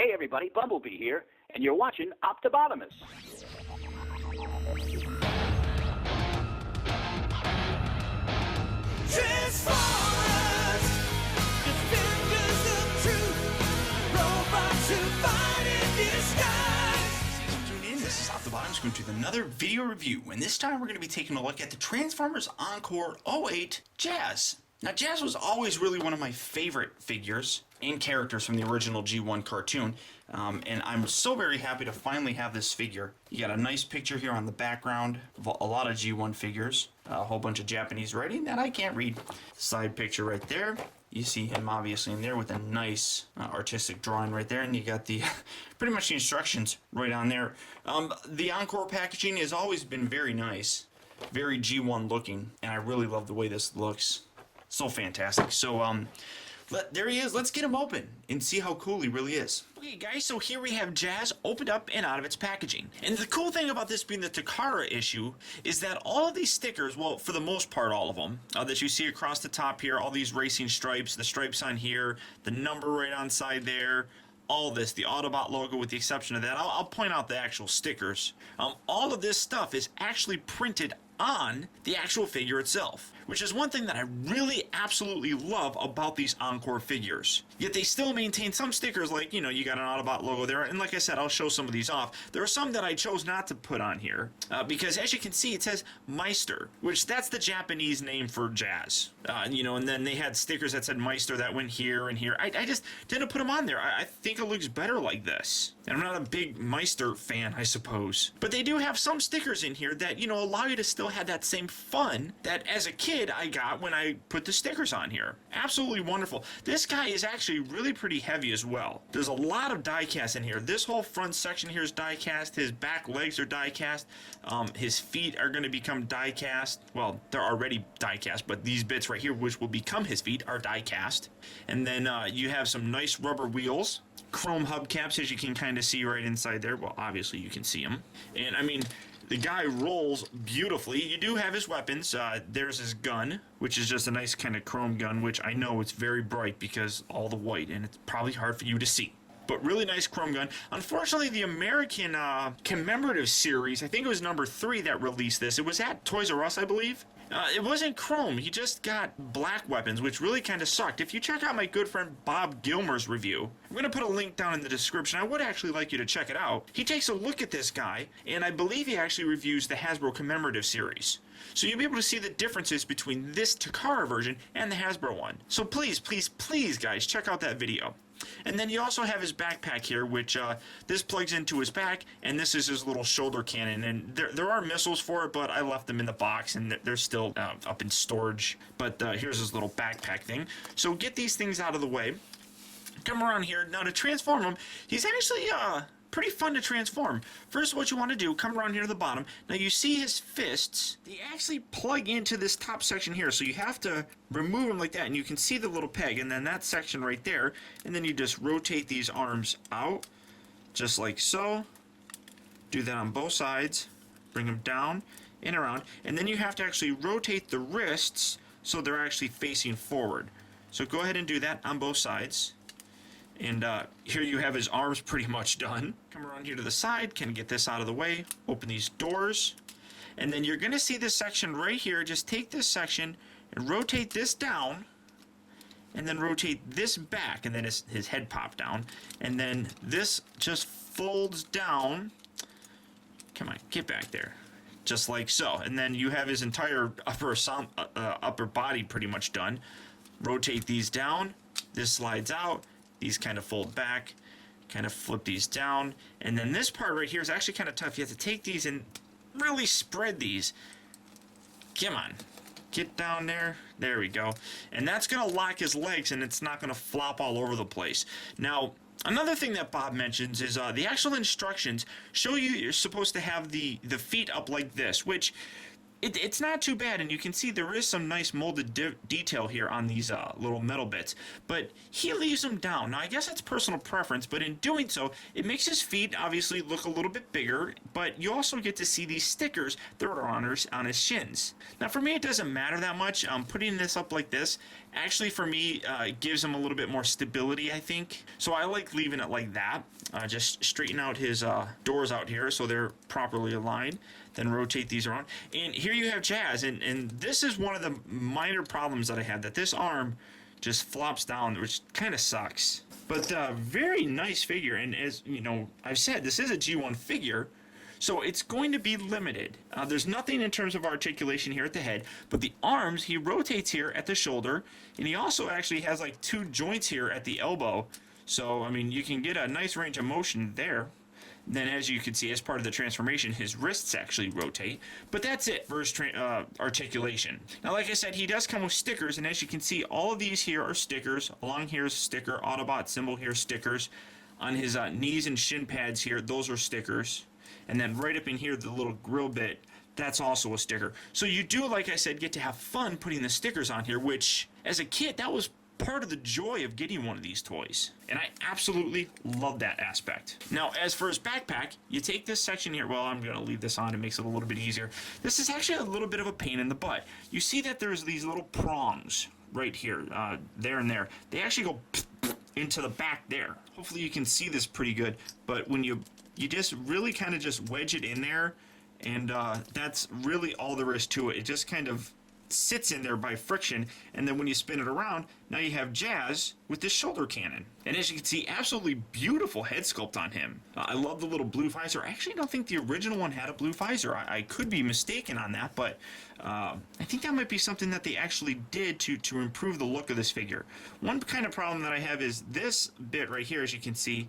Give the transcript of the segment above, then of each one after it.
Hey everybody, Bumblebee here, and you're watching Optobotomus. Transformers, defenders of truth, robots who fight in disguise. Tune in, this is Optobotomus going to do another video review, and this time we're going to be taking a look at the Transformers Encore 08 Jazz. Now, Jazz was always really one of my favorite figures and characters from the original G1 cartoon, and I'm so very happy to finally have this figure. You got a nice picture here on the background of a lot of G1 figures, a whole bunch of Japanese writing that I can't read. Side picture right there. You see him obviously in there with a nice artistic drawing right there, and you got the pretty much the instructions right on there. The Encore packaging has always been very nice, very G1 looking, and I really love the way this looks. So fantastic. So there he is. Let's get him open and see how cool he really is. Okay guys, so here we have Jazz opened up and out of its packaging. And the cool thing about this being the Takara issue is that all of these stickers, well, for the most part all of them, that you see across the top here, all these racing stripes, the stripes on here, the number right on side there, all this, the Autobot logo with the exception of that. I'll point out the actual stickers. All of this stuff is actually printed on the actual figure itself, which is one thing that I really absolutely love about these Encore figures. Yet they still maintain some stickers, like, you know, you got an Autobot logo there, and like I said, I'll show some of these off. There are some that I chose not to put on here, because as you can see, it says Meister, which that's the Japanese name for Jazz. You know, and then they had stickers that said Meister that went here and here. I just didn't put them on there. I think it looks better like this. And I'm not a big Meister fan, I suppose. But they do have some stickers in here that, you know, allow you to still have that same fun that as a kid I got when I put the stickers on here. Absolutely wonderful. This guy is actually really pretty heavy as well. There's a lot of die cast in here. This whole front section here is die cast. His back legs are die cast. His feet are going to become die cast. Well, they're already die cast, but these bits right here, which will become his feet, are die cast. And then you have some nice rubber wheels. Chrome hubcaps, as you can kind of see right inside there. Well, obviously you can see them. And I mean, the guy rolls beautifully. You do have his weapons. There's his gun, which is just a nice kind of chrome gun, which I know it's very bright because all the white, and it's probably hard for you to see. But really nice chrome gun. Unfortunately, the American commemorative series, I think it was number 3 that released this. It was at Toys R Us, I believe. It wasn't chrome. He just got black weapons, which really kind of sucked. If you check out my good friend Bob Gilmer's review, I'm going to put a link down in the description. I would actually like you to check it out. He takes a look at this guy, and I believe he actually reviews the Hasbro commemorative series. So you'll be able to see the differences between this Takara version and the Hasbro one. So please, please, please, guys, check out that video. And then you also have his backpack here, which this plugs into his back, and this is his little shoulder cannon. And there are missiles for it, but I left them in the box, and they're still up in storage. But here's his little backpack thing. So get these things out of the way. Come around here. Now to transform him, he's actually pretty fun to transform. First, what you want to do, come around here to the bottom. Now you see his fists, they actually plug into this top section here, so you have to remove them like that, and you can see the little peg, and then that section right there, and then you just rotate these arms out, just like so. Do that on both sides, bring them down and around, and then you have to actually rotate the wrists so they're actually facing forward. So go ahead and do that on both sides. And here you have his arms pretty much done. Come around here to the side, can get this out of the way, open these doors, and then you're going to see this section right here. Just take this section and rotate this down, and then rotate this back, and then his head pop down, and then this just folds down. Come on, get back there. Just like so. And then you have his entire upper body pretty much done. Rotate these down, this slides out, these kind of fold back, kind of flip these down, and then this part right here is actually kind of tough. You have to take these and really spread these. Come on, get down there. There we go. And that's going to lock his legs, and it's not going to flop all over the place. Now, another thing that Bob mentions is the actual instructions show you you're supposed to have the feet up like this, which It's not too bad, and you can see there is some nice molded detail here on these little metal bits, but he leaves them down. Now, I guess that's personal preference, but in doing so, it makes his feet obviously look a little bit bigger, but you also get to see these stickers that are on his shins. Now, for me, it doesn't matter that much. Putting this up like this, actually, for me, gives him a little bit more stability, I think. So I like leaving it like that. Just straighten out his doors out here so they're properly aligned. Then rotate these around. And here you have Jazz, and this is one of the minor problems that I had, that this arm just flops down, which kind of sucks. But very nice figure, and as you know, I've said, this is a G1 figure, so it's going to be limited. There's nothing in terms of articulation here at the head, but the arms, he rotates here at the shoulder, and he also actually has like 2 joints here at the elbow. So, I mean, you can get a nice range of motion there. Then, as you can see, as part of the transformation, his wrists actually rotate. But that's it for his articulation. Now, like I said, he does come with stickers, and as you can see, all of these here are stickers. Along here is a sticker, Autobot symbol here, stickers. On his knees and shin pads here, those are stickers. And then right up in here, the little grill bit, that's also a sticker. So you do, like I said, get to have fun putting the stickers on here, which, as a kid, that was part of the joy of getting one of these toys, and I absolutely love that aspect. Now, as for his backpack, you take this section here. Well, I'm gonna leave this on, it makes it a little bit easier. This is actually a little bit of a pain in the butt. You see that there's these little prongs right here, there and there. They actually go into the back there. Hopefully you can see this pretty good, but when you just really kind of just wedge it in there, and that's really all there is to it. It just kind of sits in there by friction, and then when you spin it around, now you have Jazz with this shoulder cannon. And as you can see, absolutely beautiful head sculpt on him. I love the little blue visor. I actually don't think the original one had a blue visor. I could be mistaken on that, but I think that might be something that they actually did to improve the look of this figure. One kind of problem that I have is this bit right here, as you can see.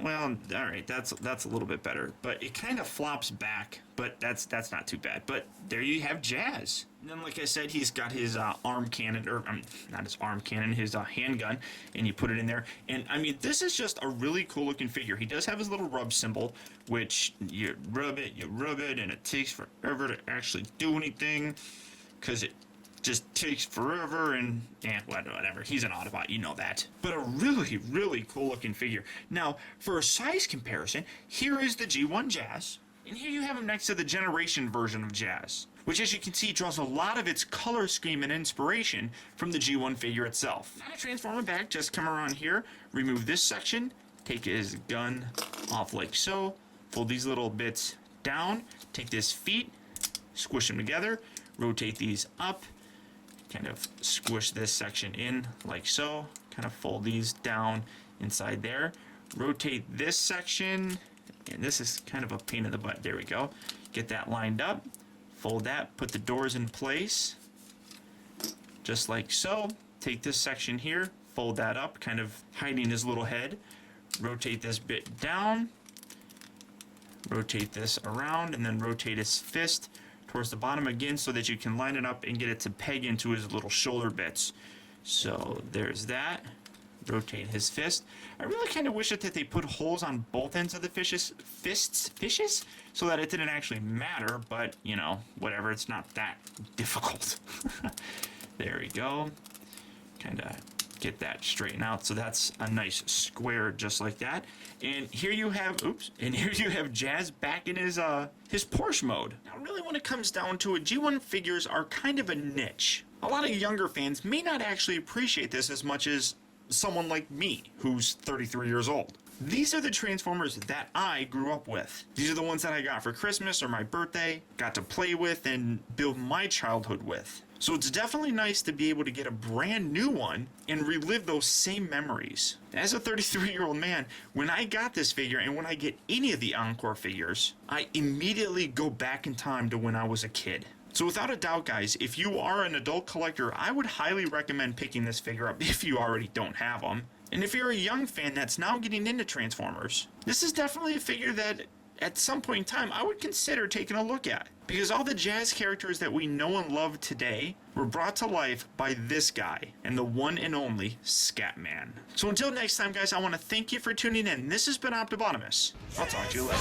Well, all right, that's a little bit better, but it kind of flops back, but that's not too bad. But there you have Jazz. And then, like I said, he's got his arm cannon, or not his arm cannon, his handgun, and you put it in there. And I mean, this is just a really cool looking figure. He does have his little rub symbol, which you rub it, and it takes forever to actually do anything, because it just takes forever, and whatever. He's an Autobot, you know that. But a really, really cool looking figure. Now, for a size comparison, here is the G1 Jazz, and here you have him next to the Generation version of Jazz, which, as you can see, draws a lot of its color scheme and inspiration from the G1 figure itself. Now to transform him back, just come around here, remove this section, take his gun off like so, fold these little bits down, take his feet, squish them together, rotate these up, kind of squish this section in like so, kind of fold these down inside there, rotate this section, and this is kind of a pain in the butt. There we go. Get that lined up, fold that, put the doors in place just like so. Take this section here, fold that up, kind of hiding his little head, rotate this bit down, rotate this around, and then rotate his fist towards the bottom again so that you can line it up and get it to peg into his little shoulder bits. So there's that. Rotate his fist. I really kind of wish that they put holes on both ends of the fists, so that it didn't actually matter, but you know, whatever, it's not that difficult. There we go. Kind of get that straightened out, so that's a nice square just like that. And here you have, here you have Jazz back in his Porsche mode. Now really, when it comes down to it, G1 figures are kind of a niche. A lot of younger fans may not actually appreciate this as much as someone like me, who's 33 years old. These are the Transformers that I grew up with. These are the ones that I got for Christmas or my birthday, got to play with and build my childhood with. So it's definitely nice to be able to get a brand new one and relive those same memories. As a 33-year-old man, when I got this figure and when I get any of the Encore figures, I immediately go back in time to when I was a kid. So without a doubt, guys, if you are an adult collector, I would highly recommend picking this figure up if you already don't have them. And if you're a young fan that's now getting into Transformers, this is definitely a figure that at some point in time I would consider taking a look at. Because all the Jazz characters that we know and love today were brought to life by this guy and the one and only Scatman. So until next time, guys, I want to thank you for tuning in. This has been Optibotimus. I'll talk to you later.